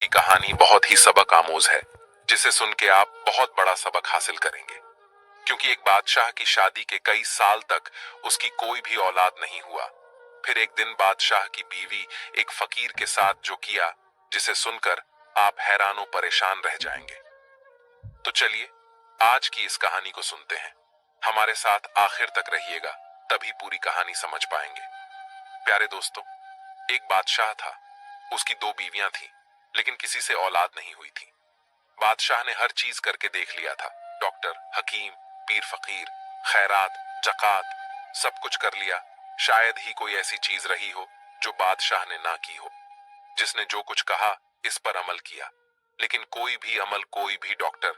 की कहानी बहुत ही सबक आमोज है, जिसे सुन के आप बहुत बड़ा सबक हासिल करेंगे। क्योंकि एक बादशाह की शादी के कई साल तक उसकी कोई भी औलाद नहीं हुआ। फिर एक दिन बादशाह की बीवी एक फकीर के साथ जो किया, जिसे सुनकर आप हैरानों परेशान रह जाएंगे। तो चलिए आज की इस कहानी को सुनते हैं। हमारे साथ आखिर तक रहिएगा, तभी पूरी कहानी समझ पाएंगे। प्यारे दोस्तों, एक बादशाह था। उसकी दो बीवियां थीं, लेकिन किसी से औलाद नहीं हुई थी। बादशाह ने हर चीज करके देख लिया था। डॉक्टर, हकीम, पीर फकीर, खैरात, जकात, सब कुछ कर लिया। शायद ही कोई ऐसी चीज रही हो जो बादशाह ने ना की हो। जिसने जो कुछ कहा इस पर अमल किया, लेकिन कोई भी अमल, कोई भी डॉक्टर,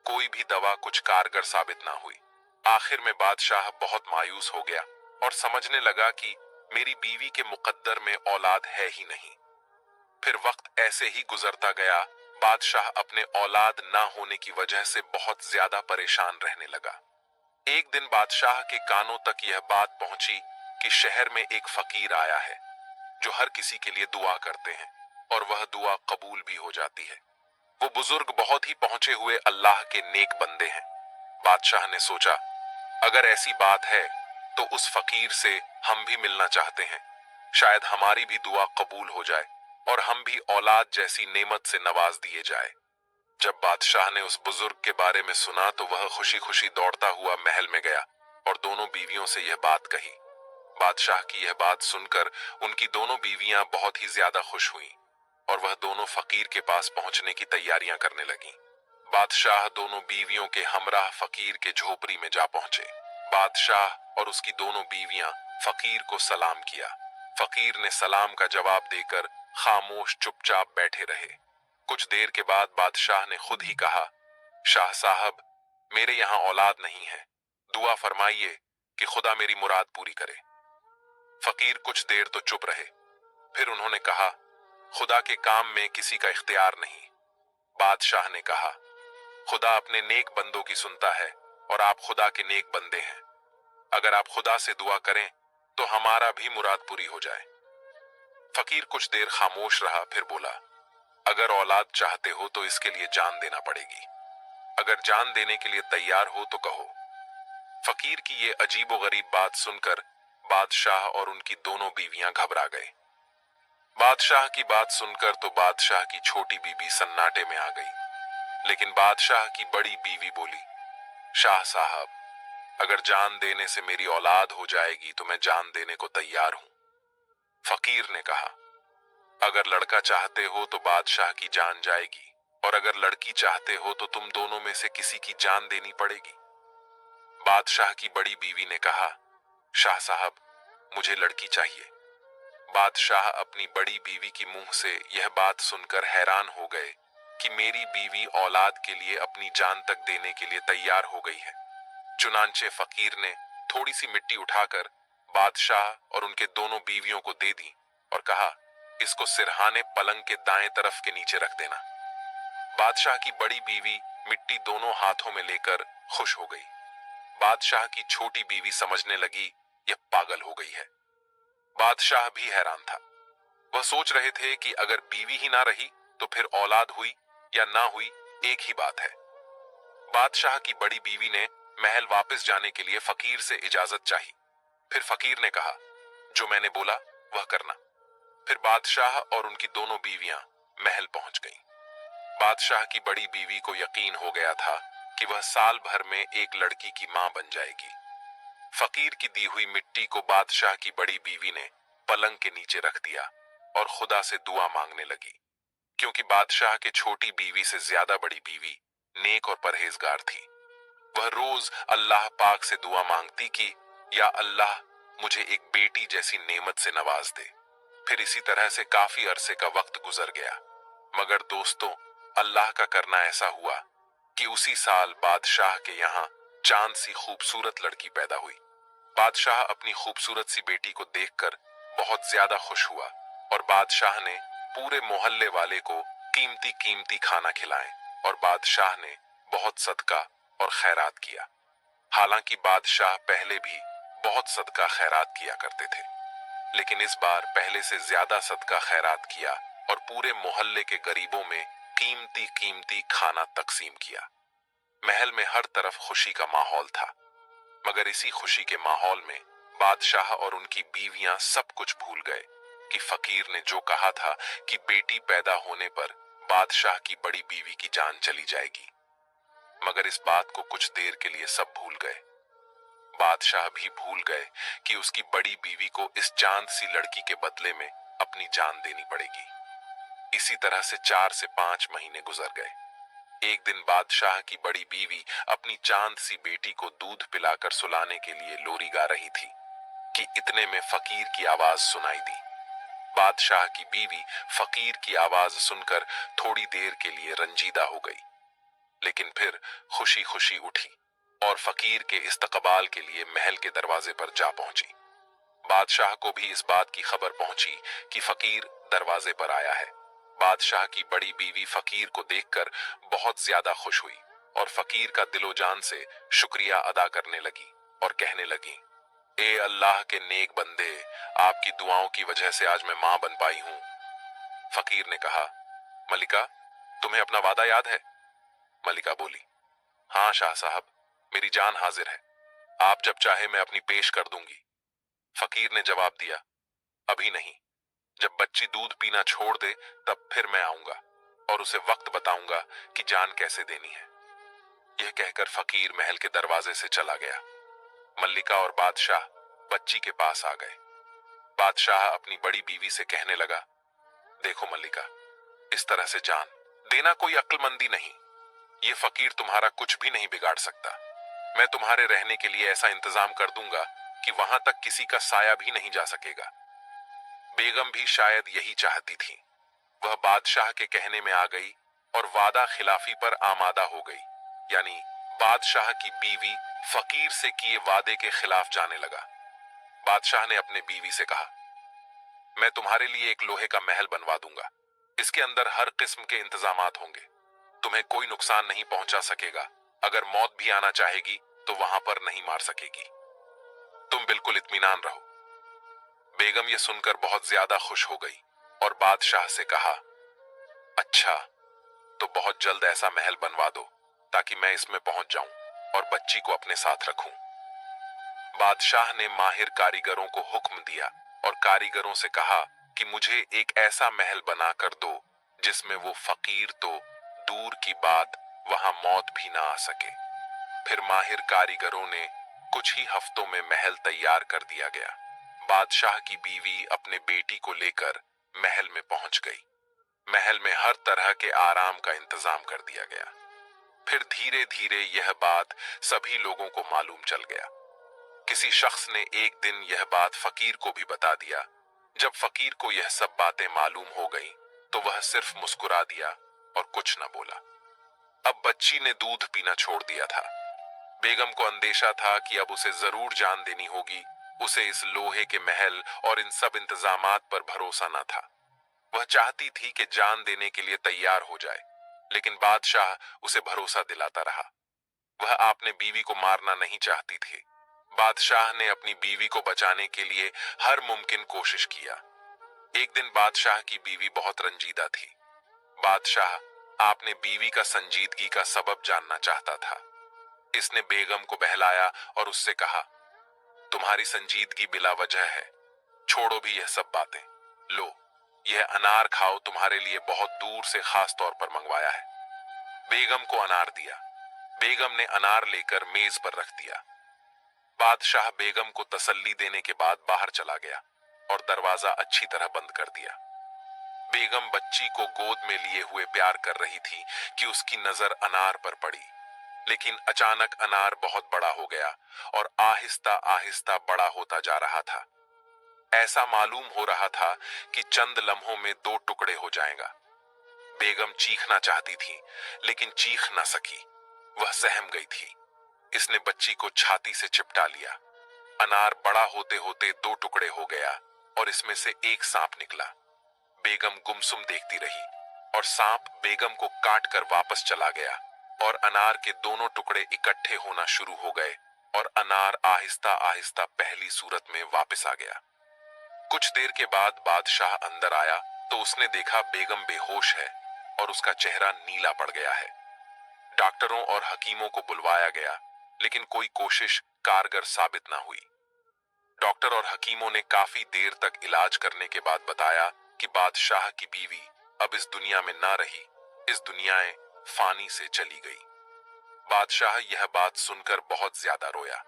कोई भी दवा कुछ कारगर साबित ना हुई। आखिर में बादशाह बहुत मायूस हो गया और समझने लगा कि मेरी बीवी के मुकद्दर में औलाद है ही नहीं। फिर वक्त ऐसे ही गुजरता गया। बादशाह अपने औलाद ना होने की वजह से बहुत ज्यादा परेशान रहने लगा। एक दिन बादशाह के कानों तक यह बात पहुंची कि शहर में एक फकीर आया है जो हर किसी के लिए दुआ करते हैं और वह दुआ कबूल भी हो जाती है। वो बुजुर्ग बहुत ही पहुंचे हुए अल्लाह के नेक बंदे हैं। बादशाह ने सोचा, अगर ऐसी बात है तो उस फकीर से हम भी मिलना चाहते हैं। शायद हमारी भी दुआ कबूल हो जाए और हम भी औलाद जैसी नेमत से नवाज दिए जाए। जब बादशाह ने उस बुजुर्ग के बारे में सुना तो वह खुशी खुशी दौड़ता हुआ महल में गया और दोनों बीवियों से यह बात कही। बादशाह की यह बात सुनकर उनकी दोनों बीवियां बहुत ही ज्यादा खुश हुईं और वह दोनों फकीर के पास पहुंचने की तैयारियां करने लगीं। बादशाह दोनों बीवियों के हमराह फकीर के झोपड़ी में जा पहुंचे। बादशाह और उसकी दोनों बीवियां फकीर को सलाम किया। फकीर ने सलाम का जवाब देकर खामोश चुपचाप बैठे रहे। कुछ देर के बाद बादशाह ने खुद ही कहा, शाह साहब, मेरे यहाँ औलाद नहीं है। दुआ फरमाइए कि खुदा मेरी मुराद पूरी करे। फकीर कुछ देर तो चुप रहे, फिर उन्होंने कहा, खुदा के काम में किसी का इख्तियार नहीं। बादशाह ने कहा, खुदा अपने नेक बंदों की सुनता है और आप खुदा के नेक बंदे हैं। अगर आप खुदा से दुआ करें तो हमारा भी मुराद पूरी हो जाए। फकीर कुछ देर खामोश रहा, फिर बोला, अगर औलाद चाहते हो तो इसके लिए जान देना पड़ेगी। अगर जान देने के लिए तैयार हो तो कहो। फकीर की ये अजीबोगरीब बात सुनकर बादशाह और उनकी दोनों बीवियां घबरा गए। बादशाह की बात सुनकर तो बादशाह की छोटी बीवी सन्नाटे में आ गई, लेकिन बादशाह की बड़ी बीवी बोली, शाह साहब, अगर जान देने से मेरी औलाद हो जाएगी तो मैं जान देने को तैयार हूं। फकीर ने कहा, अगर लड़का चाहते हो तो बादशाह की जान जाएगी, और अगर लड़की चाहते हो तो तुम दोनों में से किसी की जान देनी पड़ेगी। बादशाह की बड़ी बीवी ने कहा, शाह साहब, मुझे लड़की चाहिए। बादशाह अपनी बड़ी बीवी की मुंह से यह बात सुनकर हैरान हो गए कि मेरी बीवी औलाद के लिए अपनी जान तक देने के लिए तैयार हो गई है। चुनांचे फकीर ने थोड़ी सी मिट्टी उठाकर बादशाह और उनके दोनों बीवियों को दे दी और कहा, इसको सिरहाने पलंग के दाएं तरफ के नीचे रख देना। बादशाह की बड़ी बीवी मिट्टी दोनों हाथों में लेकर खुश हो गई। बादशाह की छोटी बीवी समझने लगी यह पागल हो गई है। बादशाह भी हैरान था। वह सोच रहे थे कि अगर बीवी ही ना रही तो फिर औलाद हुई या ना हुई एक ही बात है। बादशाह की बड़ी बीवी ने महल वापस जाने के लिए फकीर से इजाजत चाही। फिर फकीर ने कहा, जो मैंने बोला वह करना। फिर बादशाह और उनकी दोनों बीवियां महल पहुंच गईं। बादशाह की बड़ी बीवी को यकीन हो गया था कि वह साल भर में एक लड़की की मां बन जाएगी। फकीर की दी हुई मिट्टी को बादशाह की बड़ी बीवी ने पलंग के नीचे रख दिया और खुदा से दुआ मांगने लगी। क्योंकि बादशाह के छोटी बीवी से ज्यादा बड़ी बीवी नेक और परहेजगार थी। वह रोज अल्लाह पाक से दुआ मांगती कि या अल्लाह, मुझे एक बेटी जैसी नेमत से नवाज दे। फिर इसी तरह से काफी अरसे का वक्त गुजर गया। मगर दोस्तों, अल्लाह का करना ऐसा हुआ कि उसी साल बादशाह के यहाँ चांद सी खूबसूरत लड़की पैदा हुई। बादशाह अपनी खूबसूरत सी बेटी को देखकर बहुत ज्यादा खुश हुआ और बादशाह ने पूरे मोहल्ले वाले को कीमती कीमती खाना खिलाए और बादशाह ने बहुत सदका और खैरात किया। हालांकि बादशाह पहले भी बहुत सदका खैरात किया करते थे, लेकिन इस बार पहले से ज्यादा सदका खैरात किया और पूरे मोहल्ले के गरीबों में कीमती कीमती खाना तकसीम किया। महल में हर तरफ खुशी का माहौल था, मगर इसी खुशी के माहौल में बादशाह और उनकी बीवियां सब कुछ भूल गए कि फकीर ने जो कहा था कि बेटी पैदा होने पर बादशाह की बड़ी बीवी की जान चली जाएगी। मगर इस बात को कुछ देर के लिए सब भूल गए। बादशाह भी भूल गए कि उसकी बड़ी बीवी को इस चांद सी लड़की के बदले में अपनी जान देनी पड़ेगी। इसी तरह से 4 से 5 महीने गुजर गए। एक दिन बादशाह की बड़ी बीवी अपनी चांद सी बेटी को दूध पिलाकर सुलाने के लिए लोरी गा रही थी कि इतने में फकीर की आवाज सुनाई दी। बादशाह की बीवी फकीर की आवाज सुनकर थोड़ी देर के लिए रंजीदा हो गई, लेकिन फिर खुशी खुशी उठी और फकीर के इस्तकबाल के लिए महल के दरवाजे पर जा पहुंची। बादशाह को भी इस बात की खबर पहुंची कि फकीर दरवाजे पर आया है। बादशाह की बड़ी बीवी फकीर को देखकर बहुत ज्यादा खुश हुई और फकीर का दिलो जान से शुक्रिया अदा करने लगी और कहने लगी, ए अल्लाह के नेक बंदे, आपकी दुआओं की वजह से आज मैं मां बन पाई हूं। फकीर ने कहा, मलिका, तुम्हें अपना वादा याद है? मलिका बोली, हाँ शाह साहब, मेरी जान हाजिर है, आप जब चाहे मैं अपनी पेश कर दूंगी। फकीर ने जवाब दिया, अभी नहीं, जब बच्ची दूध पीना छोड़ दे तब फिर मैं आऊंगा और उसे वक्त बताऊंगा कि जान कैसे देनी है। यह कहकर फकीर महल के दरवाजे से चला गया। मल्लिका और बादशाह बच्ची के पास आ गए। बादशाह अपनी बड़ी बीवी से कहने लगा, देखो मल्लिका, इस तरह से जान देना कोई अक्लमंदी नहीं। ये फकीर तुम्हारा कुछ भी नहीं बिगाड़ सकता। मैं तुम्हारे रहने के लिए ऐसा इंतजाम कर दूंगा कि वहां तक किसी का साया भी नहीं जा सकेगा। बेगम भी शायद यही चाहती थी। वह बादशाह के कहने में आ गई और वादा खिलाफी पर आमादा हो गई, यानी बादशाह की बीवी फकीर से किए वादे के खिलाफ जाने लगा। बादशाह ने अपने बीवी से कहा, मैं तुम्हारे लिए एक लोहे का महल बनवा दूंगा। इसके अंदर हर किस्म के इंतजामात होंगे। तुम्हें कोई नुकसान नहीं पहुंचा सकेगा। अगर मौत भी आना चाहेगी तो वहां पर नहीं मार सकेगी। तुम बिल्कुल इत्मीनान रहो। बेगम ये सुनकर बहुत ज्यादा खुश हो गई और बादशाह से कहा, अच्छा, तो बहुत जल्द ऐसा महल बनवा दो ताकि मैं इसमें पहुंच जाऊं और बच्ची को अपने साथ रखूं। बादशाह ने माहिर कारीगरों को हुक्म दिया और कारीगरों से कहा कि मुझे एक ऐसा महल बनाकर दो जिसमें वो फकीर तो दूर की बात, वहां मौत भी ना आ सके। फिर माहिर कारीगरों ने कुछ ही हफ्तों में महल तैयार कर दिया गया। बादशाह की बीवी अपने बेटी को लेकर महल में पहुंच गई। महल में हर तरह के आराम का इंतजाम कर दिया गया। फिर धीरे धीरे यह बात सभी लोगों को मालूम चल गया। किसी शख्स ने एक दिन यह बात फकीर को भी बता दिया। जब फकीर को यह सब बातें मालूम हो गई तो वह सिर्फ मुस्कुरा दिया और कुछ न बोला। अब बच्ची ने दूध पीना छोड़ दिया था। बेगम को अंदेशा था कि अब उसे जरूर जान देनी होगी। उसे इस लोहे के महल और इन सब इंतजामात पर भरोसा न था। वह चाहती थी कि जान देने के लिए तैयार हो जाए, लेकिन बादशाह उसे भरोसा दिलाता रहा। वह अपने बीवी को मारना नहीं चाहती थी। बादशाह ने अपनी बीवी को बचाने के लिए हर मुमकिन कोशिश किया। एक दिन बादशाह की बीवी बहुत रंजीदा थी। बादशाह आपने बीवी का संजीदगी का सबब जानना चाहता था। इसने बेगम को बहलाया और उससे कहा, तुम्हारी संजीदगी बिला वजह है, छोड़ो भी यह सब बातें। लो, यह अनार खाओ, तुम्हारे लिए बहुत दूर से खास तौर पर मंगवाया है। बेगम को अनार दिया। बेगम ने अनार लेकर मेज पर रख दिया। बादशाह बेगम को तसल्ली देने के बाद बाहर चला गया और दरवाजा अच्छी तरह बंद कर दिया। बेगम बच्ची को गोद में लिए हुए प्यार कर रही थी कि उसकी नजर अनार पर पड़ी, लेकिन अचानक अनार बहुत बड़ा हो गया और आहिस्ता आहिस्ता बड़ा होता जा रहा था। ऐसा मालूम हो रहा था कि चंद लम्हों में 2 टुकड़े हो जाएगा। बेगम चीखना चाहती थी, लेकिन चीख न सकी। वह सहम गई थी। इसने बच्ची को छाती से चिपटा लिया। अनार बड़ा होते होते 2 टुकड़े हो गया और इसमें से एक सांप निकला। बेगम गुमसुम देखती रही और सांप बेगम को काट कर वापस चला गया और अनार के दोनों टुकड़े इकट्ठे होना शुरू हो गए और अनार आहिस्ता आहिस्ता पहली सूरत में वापस आ गया। कुछ देर के बाद बादशाह अंदर आया तो उसने देखा बेगम बेहोश है और उसका चेहरा नीला पड़ गया है। डॉक्टरों और हकीमों को बुलवाया गया, लेकिन कोई कोशिश कारगर साबित ना हुई। डॉक्टर और हकीमों ने काफी देर तक इलाज करने के बाद बताया कि बादशाह की बीवी अब इस दुनिया में ना रही, इस दुनियाए फानी से चली गई। बादशाह यह बात सुनकर बहुत ज्यादा रोया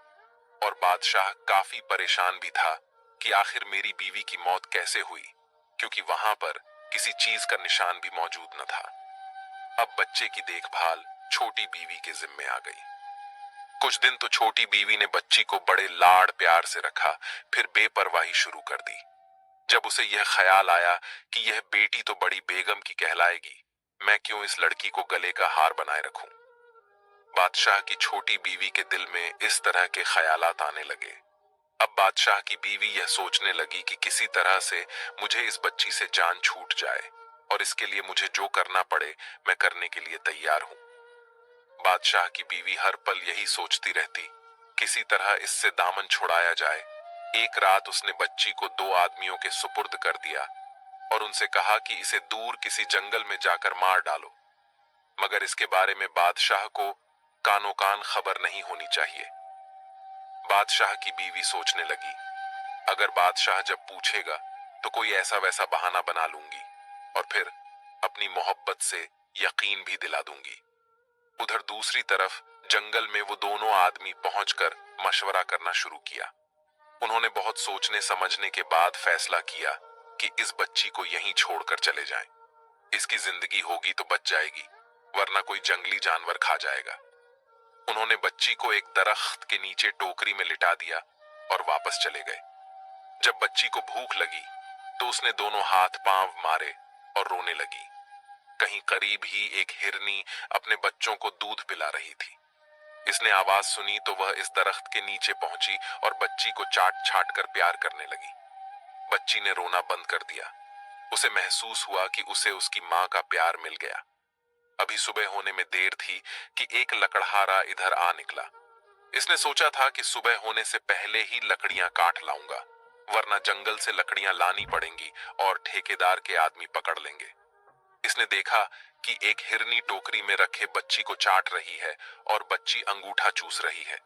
और बादशाह काफी परेशान भी था कि आखिर मेरी बीवी की मौत कैसे हुई, क्योंकि वहां पर किसी चीज का निशान भी मौजूद न था। अब बच्चे की देखभाल छोटी बीवी के जिम्मे आ गई। कुछ दिन तो छोटी बीवी ने बच्ची को बड़े लाड़ प्यार से रखा, फिर बेपरवाही शुरू कर दी। जब उसे यह ख्याल आया कि यह बेटी तो बड़ी बेगम की कहलाएगी, मैं क्यों इस लड़की को गले का हार बनाए रखूं। बादशाह की छोटी बीवी के दिल में इस तरह के ख्यालात आने लगे। अब बादशाह की बीवी यह सोचने लगी कि किसी तरह से मुझे इस बच्ची से जान छूट जाए और इसके लिए मुझे जो करना पड़े मैं करने के लिए तैयार हूं। बादशाह की बीवी हर पल यही सोचती रहती, किसी तरह इससे दामन छुड़ाया जाए। एक रात उसने बच्ची को 2 आदमियों के सुपुर्द कर दिया और उनसे कहा कि इसे दूर किसी जंगल में जाकर मार डालो, मगर इसके बारे में बादशाह को कानो कान खबर नहीं होनी चाहिए। बादशाह की बीवी सोचने लगी, अगर बादशाह जब पूछेगा तो कोई ऐसा वैसा बहाना बना लूंगी और फिर अपनी मोहब्बत से यकीन भी दिला दूंगी। उधर दूसरी तरफ जंगल में वो दोनों आदमी पहुंचकर मशवरा करना शुरू किया। उन्होंने बहुत सोचने समझने के बाद फैसला किया कि इस बच्ची को यहीं छोड़कर चले जाएं। इसकी जिंदगी होगी तो बच जाएगी, वरना कोई जंगली जानवर खा जाएगा। उन्होंने बच्ची को एक दरख्त के नीचे टोकरी में लिटा दिया और वापस चले गए। जब बच्ची को भूख लगी तो उसने दोनों हाथ पांव मारे और रोने लगी। कहीं करीब ही एक हिरनी अपने बच्चों को दूध पिला रही थी। इसने आवाज सुनी तो वह इस दरख्त के नीचे पहुंची और बच्ची को चाट छाट कर प्यार करने लगी। बच्ची ने रोना बंद कर दिया। उसे महसूस हुआ कि उसे उसकी मां का प्यार मिल गया। अभी सुबह होने में देर थी कि एक लकड़हारा इधर आ निकला। इसने सोचा था कि सुबह होने से पहले ही लकड़ियां काट लाऊंगा, वरना जंगल से लकड़ियां लानी पड़ेंगी और ठेकेदार के आदमी पकड़ लेंगे। इसने देखा कि एक हिरनी टोकरी में रखे बच्ची को चाट रही है और बच्ची अंगूठा चूस रही है।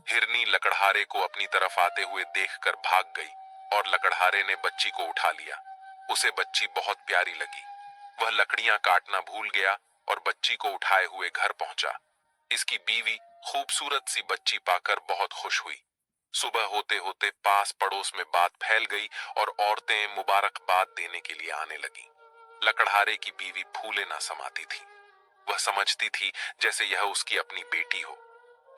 हिरनी लकड़हारे को अपनी तरफ आते हुए देखकर भाग गई और लकड़हारे ने बच्ची को उठा लिया। उसे बच्ची बहुत प्यारी लगी। वह लकड़ियां काटना भूल गया और बच्ची को उठाए हुए घर पहुंचा। इसकी बीवी खूबसूरत सी बच्ची पाकर बहुत खुश हुई। सुबह होते होते पास पड़ोस में बात फैल गई और औरतें मुबारकबाद देने के लिए आने लगी। लकड़हारे की बीवी फूले ना समाती थी। वह समझती थी जैसे यह उसकी अपनी बेटी हो।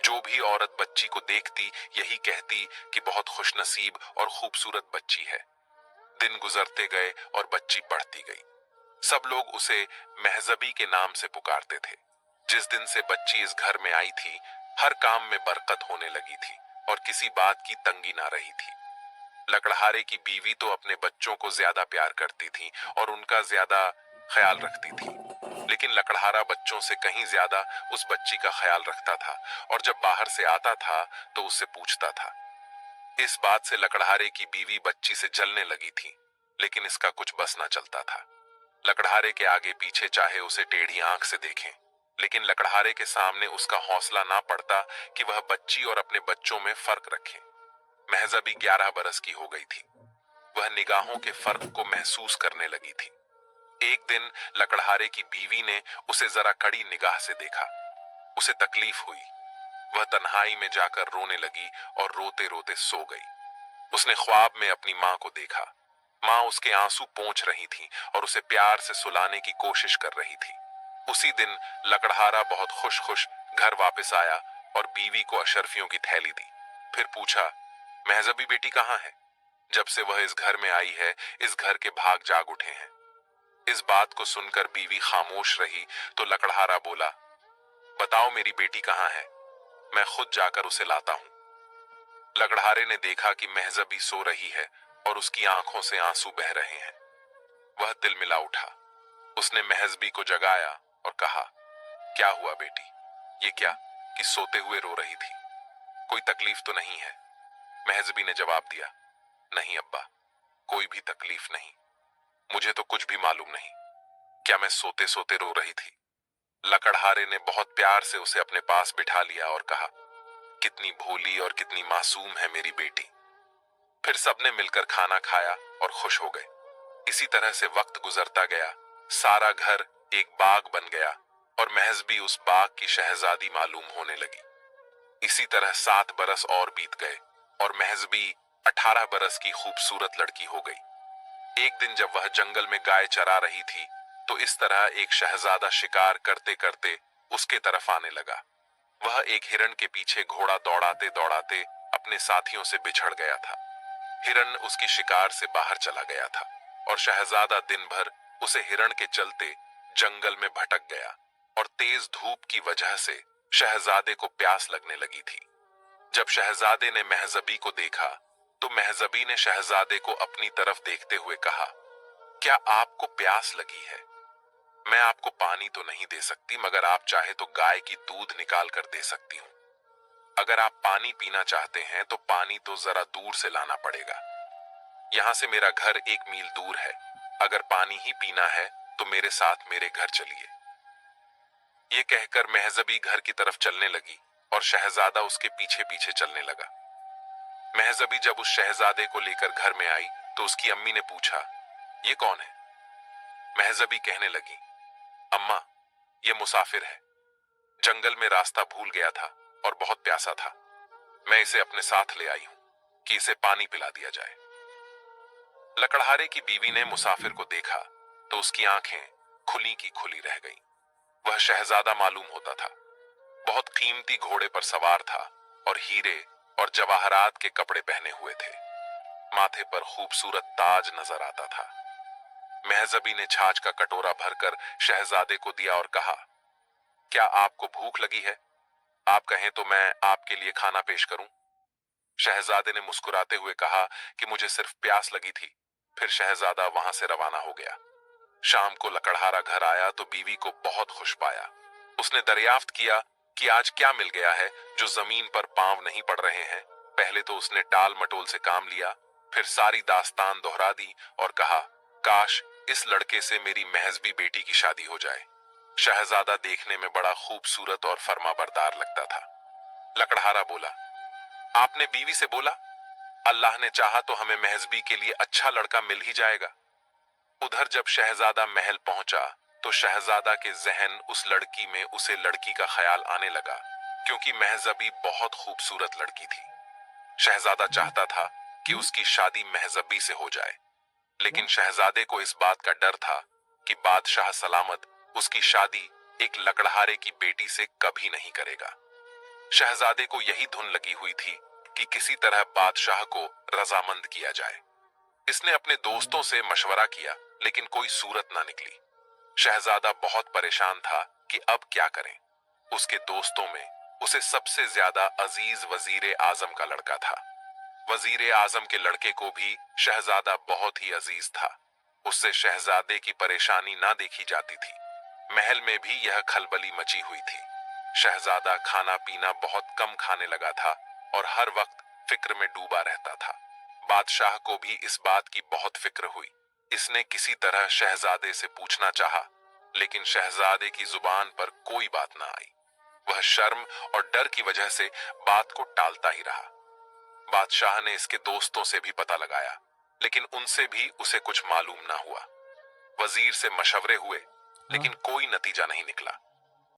जो भी औरत बच्ची को देखती यही कहती कि बहुत खुशनसीब और खूबसूरत बच्ची है। दिन गुजरते गए और बच्ची बढ़ती गई। सब लोग उसे महजबी के नाम से पुकारते थे। जिस दिन से बच्ची इस घर में आई थी, हर काम में बरकत होने लगी थी और किसी बात की तंगी ना रही थी। लकड़हारे की बीवी तो अपने बच्चों को ज्यादा प्यार करती थी और उनका ज्यादा ख्याल रखती थी, लेकिन लकड़हारा बच्चों से कहीं ज्यादा उस बच्ची का ख्याल रखता था और जब बाहर से आता था तो उससे पूछता था। इस बात से लकड़हारे की बीवी बच्ची से जलने लगी थी, लेकिन इसका कुछ बस ना चलता था। लकड़हारे के आगे पीछे चाहे उसे टेढ़ी आंख से देखें, लेकिन लकड़हारे के सामने उसका हौसला ना पड़ता कि वह बच्ची और अपने बच्चों में फर्क रखे। महजबी 11 बरस की हो गई थी। वह निगाहों के फर्क को महसूस करने लगी थी। एक दिन लकड़हारे की बीवी ने उसे जरा कड़ी निगाह से देखा। उसे तकलीफ हुई। वह तन्हाई में जाकर रोने लगी और रोते रोते सो गई। उसने ख्वाब में अपनी मां को देखा। मां उसके आंसू पोंछ रही थी और उसे प्यार से सुलाने की कोशिश कर रही थी। उसी दिन लकड़हारा बहुत खुश खुश घर वापस आया और बीवी को अशर्फियों की थैली दी। फिर पूछा, महजबी बेटी कहाँ है? जब से वह इस घर में आई है, इस घर के भाग जाग उठे हैं। इस बात को सुनकर बीवी खामोश रही तो लकड़हारा बोला, बताओ मेरी बेटी कहाँ है, मैं खुद जाकर उसे लाता हूं। लकड़हारे ने देखा कि महजबी सो रही है और उसकी आंखों से आंसू बह रहे हैं। वह तिलमिला उठा। उसने महजबी को जगाया और कहा, क्या हुआ बेटी? ये क्या कि सोते हुए रो रही थी? कोई तकलीफ तो नहीं है? महजबी ने जवाब दिया, नहीं अब्बा, कोई भी तकलीफ नहीं। मुझे तो कुछ भी मालूम नहीं। क्या मैं सोते सोते रो रही थी? लकड़हारे ने बहुत प्यार से उसे अपने पास बिठा लिया और कहा, कितनी भोली और कितनी मासूम है मेरी बेटी। फिर सबने मिलकर खाना खाया और खुश हो गए। इसी तरह से वक्त गुजरता गया। सारा घर एक बाग बन गया और महज भी उस बाग की शहजादी मालूम होने लगी। इसी तरह 7 बरस और बीत गए और महज भी 18 बरस की खूबसूरत लड़की हो गई। एक दिन जब वह जंगल में गाय चरा रही थी तो इस तरह एक शहजादा शिकार करते करते उसके तरफ आने लगा। वह एक हिरण के पीछे घोड़ा दौड़ाते दौड़ाते अपने साथियों से बिछड़ गया था। हिरण उसकी शिकार से बाहर चला गया था और शहजादा दिन भर उसे हिरण के चलते जंगल में भटक गया और तेज धूप की वजह से शहजादे को प्यास लगने लगी थी। जब शहजादे ने महजबी को देखा तो महजबी ने शहजादे को अपनी तरफ देखते हुए कहा, क्या आपको प्यास लगी है? मैं आपको पानी तो नहीं दे सकती, मगर आप चाहे तो गाय की दूध निकाल कर दे सकती हूँ। अगर आप पानी पीना चाहते हैं तो पानी तो जरा दूर से लाना पड़ेगा। यहाँ से मेरा घर 1 मील दूर है। अगर पानी ही पीना है तो मेरे साथ मेरे घर चलिए। ये कहकर महजबी घर की तरफ चलने लगी और शहजादा उसके पीछे पीछे चलने लगा। महजबी जब उस शहजादे को लेकर घर में आई तो उसकी अम्मी ने पूछा, ये कौन है? महजबी कहने लगी, अम्मा, ये मुसाफिर है। जंगल में रास्ता भूल गया था और बहुत प्यासा था। मैं इसे अपने साथ ले आई हूं कि इसे पानी पिला दिया जाए। लकड़हारे की बीवी ने मुसाफिर को देखा तो उसकी आंखें खुली की खुली रह गईं। वह शहजादा मालूम होता था। बहुत कीमती घोड़े पर सवार था और हीरे और जवाहरात के कपड़े पहने हुए थे। माथे पर खूबसूरत ताज नजर आता था। महजबी ने छाछ का कटोरा भरकर शहजादे को दिया और कहा, क्या आपको भूख लगी है? आप कहें तो मैं आपके लिए खाना पेश करूं। शहजादे ने मुस्कुराते हुए कहा कि मुझे सिर्फ प्यास लगी थी। फिर शहजादा वहां से रवाना हो गया। शाम को लकड़हारा घर आया तो बीवी को बहुत खुश पाया। उसने दरियाफ्त किया कि आज क्या मिल गया है जो जमीन पर पांव नहीं पड़ रहे हैं। पहले तो उसने टाल मटोल से काम लिया, फिर सारी दास्तान दोहरा दी और कहा, काश इस लड़के से मेरी महजबी बेटी की शादी हो जाए। शहजादा देखने में बड़ा खूबसूरत और फर्माबरदार लगता था। लकड़हारा बोला, आपने बीवी से बोला, अल्लाह ने चाहा तो हमें महजबी के लिए अच्छा लड़का मिल ही जाएगा। उधर जब शहजादा महल पहुंचा तो शहजादा के जहन उस लड़की में उसे लड़की का ख्याल आने लगा, क्योंकि महजबी बहुत खूबसूरत लड़की थी। शहजादा चाहता था कि उसकी शादी महजबी से हो जाए, लेकिन शहजादे को इस बात का डर था कि बादशाह सलामत उसकी शादी एक लकड़हारे की बेटी से कभी नहीं करेगा। शहजादे को यही धुन लगी हुई थी कि किसी तरह बादशाह को रजामंद किया जाए। इसने अपने दोस्तों से मशवरा किया, लेकिन कोई सूरत ना निकली। शहजादा बहुत परेशान था कि अब क्या करें। उसके दोस्तों में उसे सबसे ज्यादा अजीज वजीर आजम का लड़का था। वजीर आजम के लड़के को भी शहजादा बहुत ही अजीज था। उससे शहजादे की परेशानी ना देखी जाती थी। महल में भी यह खलबली मची हुई थी। शहजादा खाना पीना बहुत कम खाने लगा था और हर वक्त फिक्र में डूबा रहता था। बादशाह को भी इस बात की बहुत फिक्र हुई। इसने किसी तरह शहजादे से पूछना चाहा, लेकिन शहजादे की जुबान पर कोई बात ना आई। वह शर्म और डर की वजह से बात को टालता ही रहा। बादशाह ने इसके दोस्तों से भी पता लगाया, लेकिन उनसे भी उसे कुछ मालूम ना हुआ। वजीर से मशवरे हुए, लेकिन कोई नतीजा नहीं निकला।